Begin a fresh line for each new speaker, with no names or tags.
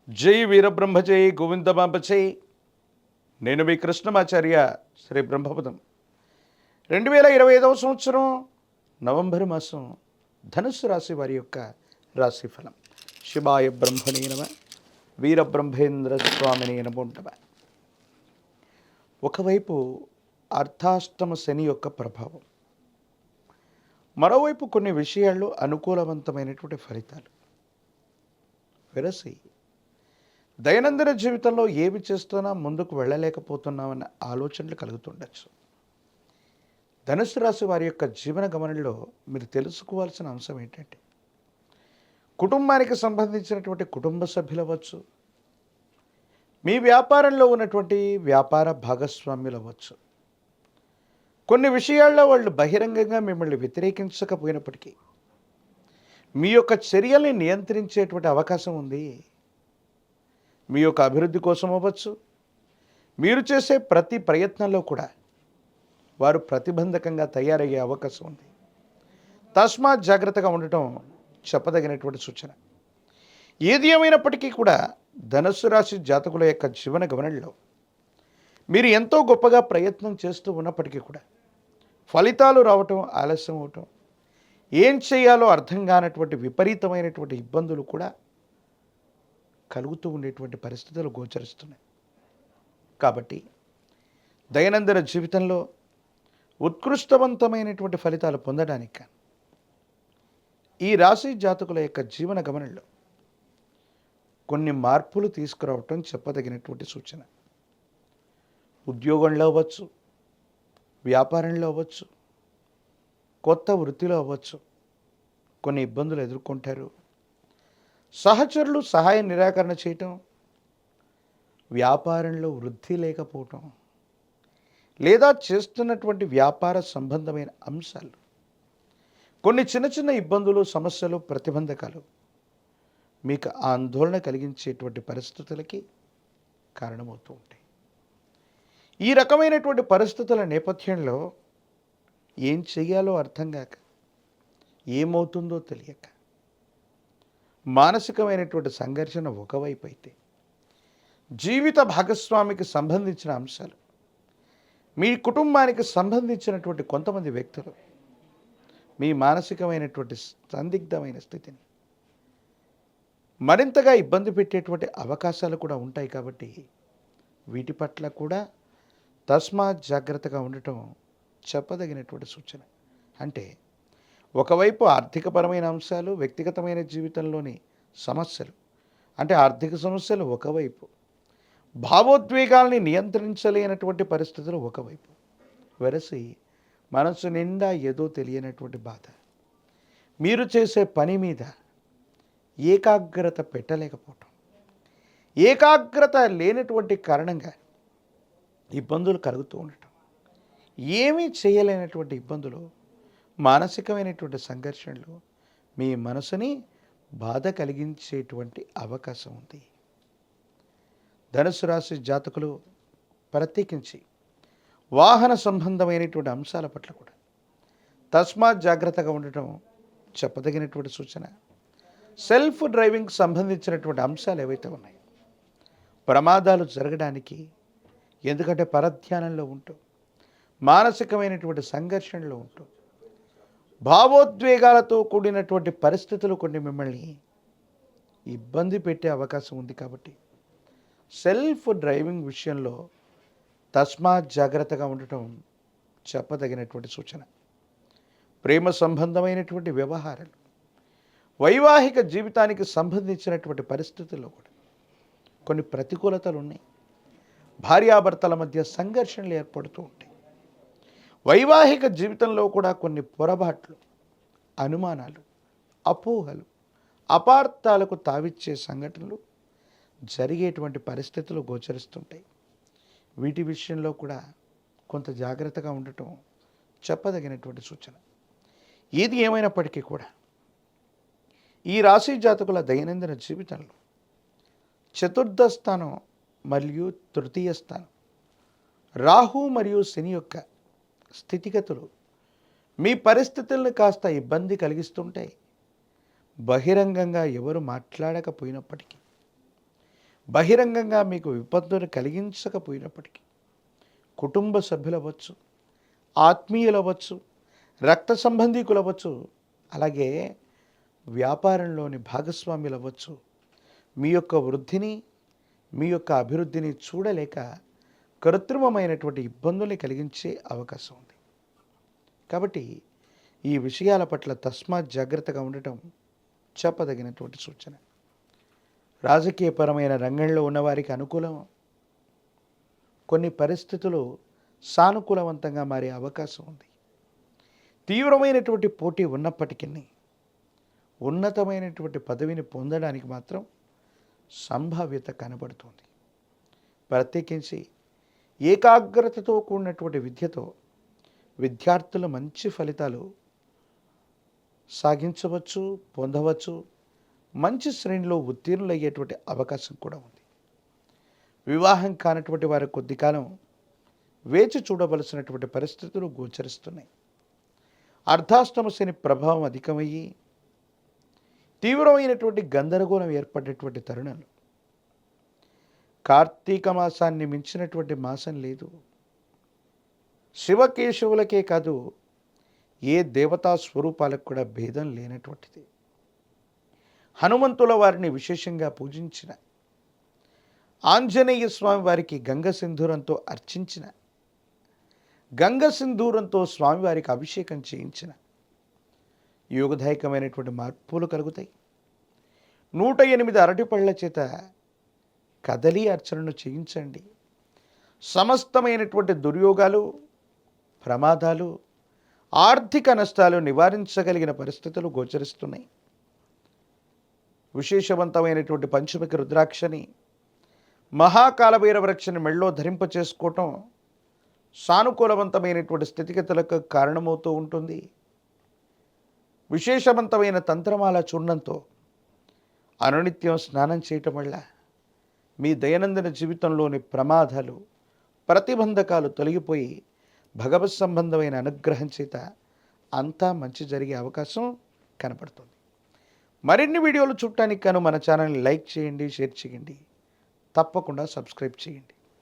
జై వీరబ్రహ్మ జై గోవిందమాంబ జై. నేను మీ కృష్ణమాచార్య శ్రీ బ్రహ్మపదం. 2025 సంవత్సరం నవంబర్ మాసం ధనుస్సు రాశి వారి యొక్క రాశిఫలం. శివాయ బ్రహ్మణే నమ, వీరబ్రహ్మేంద్ర స్వామిని నమోంటమ. ఒకవైపు అర్ధాష్టమ శని యొక్క ప్రభావం, మరోవైపు కొన్ని విషయాల్లో అనుకూలవంతమైనటువంటి ఫలితాలు. వెరసి దైనందిన జీవితంలో ఏమి చేస్తున్నా ముందుకు వెళ్ళలేకపోతున్నామన్న ఆలోచనలు కలుగుతుండొచ్చు. ధనుసు రాశి వారి యొక్క జీవన గమనంలో మీరు తెలుసుకోవాల్సిన అంశం ఏంటంటే, కుటుంబానికి సంబంధించినటువంటి కుటుంబ సభ్యులు అవ్వచ్చు, మీ వ్యాపారంలో ఉన్నటువంటి వ్యాపార భాగస్వామ్యులు అవ్వచ్చు. కొన్ని విషయాల్లో వాళ్ళు బహిరంగంగా మిమ్మల్ని వ్యతిరేకించకపోయినప్పటికీ మీ యొక్క చర్యల్ని నియంత్రించేటువంటి అవకాశం ఉంది. మీ యొక్క అభివృద్ధి కోసం అవ్వచ్చు, మీరు చేసే ప్రతి ప్రయత్నంలో కూడా వారు ప్రతిబంధకంగా తయారయ్యే అవకాశం ఉంది. తస్మాత్ జాగ్రత్తగా ఉండటం చెప్పదగినటువంటి సూచన. ఏది ఏమైనప్పటికీ కూడా ధనుస్సు రాశి జాతకుల యొక్క జీవన గమనంలో మీరు ఎంతో గొప్పగా ప్రయత్నం చేస్తూ ఉన్నప్పటికీ కూడా ఫలితాలు రావటం ఆలస్యం అవటం, ఏం చేయాలో అర్థం కానటువంటి విపరీతమైనటువంటి ఇబ్బందులు కూడా కలుగుతూ ఉండేటువంటి పరిస్థితులు గోచరిస్తున్నాయి. కాబట్టి దైనందిన జీవితంలో ఉత్కృష్టవంతమైనటువంటి ఫలితాలు పొందడానికి ఈ రాశి జాతకుల యొక్క జీవన గమనంలో కొన్ని మార్పులు తీసుకురావటం చెప్పదగినటువంటి సూచన. ఉద్యోగంలో అవ్వచ్చు, వ్యాపారంలో అవ్వచ్చు, కొత్త వృత్తిలో అవ్వచ్చు, కొన్ని ఇబ్బందులు ఎదుర్కొంటారు. సహచరులు సహాయ నిరాకరణ చేయటం, వ్యాపారంలో వృద్ధి లేకపోవటం, లేదా చేస్తున్నటువంటి వ్యాపార సంబంధమైన అంశాలు కొన్ని చిన్న చిన్న ఇబ్బందులు, సమస్యలు, ప్రతిబంధకాలు మీకు ఆందోళన కలిగించేటువంటి పరిస్థితులకి కారణమవుతూ ఉంటాయి. ఈ రకమైనటువంటి పరిస్థితుల నేపథ్యంలో ఏం చెయ్యాలో అర్థం కాక, ఏమవుతుందో తెలియక మానసికమైనటువంటి సంఘర్షణ ఒకవైపు అయితే, జీవిత భాగస్వామికి సంబంధించిన అంశాలు, మీ కుటుంబానికి సంబంధించినటువంటి కొంతమంది వ్యక్తులు మీ మానసికమైనటువంటి సందిగ్ధమైన స్థితిని మరింతగా ఇబ్బంది పెట్టేటువంటి అవకాశాలు కూడా ఉంటాయి. కాబట్టి వీటి పట్ల కూడా తస్మాత్ జాగ్రత్తగా ఉండటం చెప్పదగినటువంటి సూచన. అంటే ఒకవైపు ఆర్థికపరమైన అంశాలు, వ్యక్తిగతమైన జీవితంలోని సమస్యలు, అంటే ఆర్థిక సమస్యలు ఒకవైపు, భావోద్వేగాల్ని నియంత్రించలేనటువంటి పరిస్థితులు ఒకవైపు, వెరసి మనసు నిండా ఏదో తెలియనటువంటి బాధ, మీరు చేసే పని మీద ఏకాగ్రత పెట్టలేకపోవటం, ఏకాగ్రత లేనటువంటి కారణంగా ఇబ్బందులు కలుగుతూ ఉండటం, ఏమీ చేయలేనటువంటి ఇబ్బందులు, మానసికమైనటువంటి సంఘర్షణలు మీ మనసుని బాధ కలిగించేటువంటి అవకాశం ఉంది. ధనుసు రాశి జాతకులు ప్రత్యేకించి వాహన సంబంధమైనటువంటి అంశాల పట్ల కూడా తస్మాత్ జాగ్రత్తగా ఉండటం చెప్పదగినటువంటి సూచన. సెల్ఫ్ డ్రైవింగ్ సంబంధించినటువంటి అంశాలు ఏవైతే ఉన్నాయో, ప్రమాదాలు జరగడానికి, ఎందుకంటే పరధ్యానంలో ఉంటూ, మానసికమైనటువంటి సంఘర్షణలో ఉంటూ, భావోద్వేగాలతో కూడినటువంటి పరిస్థితులు కొన్ని మిమ్మల్ని ఇబ్బంది పెట్టే అవకాశం ఉంది. కాబట్టి సెల్ఫ్ డ్రైవింగ్ విషయంలో తస్మాత్ జాగ్రత్తగా ఉండటం చెప్పదగినటువంటి సూచన. ప్రేమ సంబంధమైనటువంటి వ్యవహారాలు, వైవాహిక జీవితానికి సంబంధించినటువంటి పరిస్థితుల్లో కూడా కొన్ని ప్రతికూలతలు ఉన్నాయి. భార్యాభర్తల మధ్య సంఘర్షణలు ఏర్పడుతూ ఉంటాయి. వైవాహిక జీవితంలో కూడా కొన్ని పొరపాట్లు, అనుమానాలు, అపోహలు, అపార్థాలకు తావిచ్చే సంఘటనలు జరిగేటువంటి పరిస్థితులు గోచరిస్తుంటాయి. వీటి విషయంలో కూడా కొంత జాగ్రత్తగా ఉండటం చెప్పదగినటువంటి సూచన. ఏది ఏమైనప్పటికీ కూడా ఈ రాశి జాతకుల దైనందిన జీవితంలో చతుర్థ స్థానం మరియు తృతీయ స్థానం, రాహు మరియు శని యొక్క స్థితిగతులు మీ పరిస్థితులను కాస్త ఇబ్బంది కలిగిస్తుంటాయి. బహిరంగంగా ఎవరు మాట్లాడకపోయినప్పటికీ బహిరంగంగా మీకు విపత్తును కలిగించకపోయినప్పటికీ కుటుంబ సభ్యులవ్వచ్చు, ఆత్మీయులవ్వచ్చు, రక్త సంబంధీకులవ్వచ్చు, అలాగే వ్యాపారంలోని భాగస్వాములవ్వచ్చు, మీ యొక్క వృద్ధిని, మీ యొక్క అభివృద్ధిని చూడలేక కృత్రిమమైనటువంటి ఇబ్బందుల్ని కలిగించే అవకాశం ఉంది. కాబట్టి ఈ విషయాల పట్ల తస్మాత్ జాగ్రత్తగా ఉండటం చెప్పదగినటువంటి సూచన. రాజకీయపరమైన రంగంలో ఉన్నవారికి అనుకూలం, కొన్ని పరిస్థితులు సానుకూలవంతంగా మారే అవకాశం ఉంది. తీవ్రమైనటువంటి పోటీ ఉన్నప్పటికీ ఉన్నతమైనటువంటి పదవిని పొందడానికి మాత్రం సంభావ్యత కనబడుతుంది. ప్రత్యేకించి ఏకాగ్రతతో కూడినటువంటి విద్యతో విద్యార్థులు మంచి ఫలితాలు సాగించవచ్చు, పొందవచ్చు, మంచి శ్రేణిలో ఉత్తీర్ణులయ్యేటువంటి అవకాశం కూడా ఉంది. వివాహం కానటువంటి వారి కొద్ది కాలం వేచి చూడవలసినటువంటి పరిస్థితులు గోచరిస్తున్నాయి. అర్ధాష్టమ శని ప్రభావం అధికమయ్యి తీవ్రమైనటువంటి గందరగోళం ఏర్పడేటువంటి తరుణాలు. కార్తీక మాసాన్ని మించినటువంటి మాసం లేదు. శివకేశవులకే కాదు, ఏ దేవతా స్వరూపాలకు కూడా భేదం లేనటువంటిది. హనుమంతుల వారిని విశేషంగా పూజించిన, ఆంజనేయ స్వామి వారికి గంగ సింధూరంతో అర్చించిన, గంగ సింధూరంతో స్వామివారికి అభిషేకం చేయించిన యోగదాయకమైనటువంటి మార్పులు కలుగుతాయి. 108 అరటిపళ్ళ చేత కదలి అర్చనను చేయించండి. సమస్తమైనటువంటి దుర్యోగాలు, ప్రమాదాలు, ఆర్థిక నష్టాలు నివారించగలిగిన పరిస్థితులు గోచరిస్తున్నాయి. విశేషవంతమైనటువంటి పంచముఖి రుద్రాక్షని, మహాకాలభైరవ రక్షని మెళ్ళో ధరింప చేసుకోవటం సానుకూలవంతమైనటువంటి స్థితిగతులకు కారణమవుతూ ఉంటుంది. విశేషవంతమైన తంత్రమాల చూర్ణంతో అనునిత్యం స్నానం చేయటం వల్ల మీ దైనందిన జీవితంలోని ప్రమాదాలు, ప్రతిబంధకాలు తొలగిపోయి భగవత్ సంబంధమైన అనుగ్రహం చేత అంతా మంచి జరిగే అవకాశం కనపడుతుంది. మరిన్ని వీడియోలు చూడటానికి గాను మన ఛానల్ని లైక్ చేయండి, షేర్ చేయండి, తప్పకుండా సబ్స్క్రైబ్ చేయండి.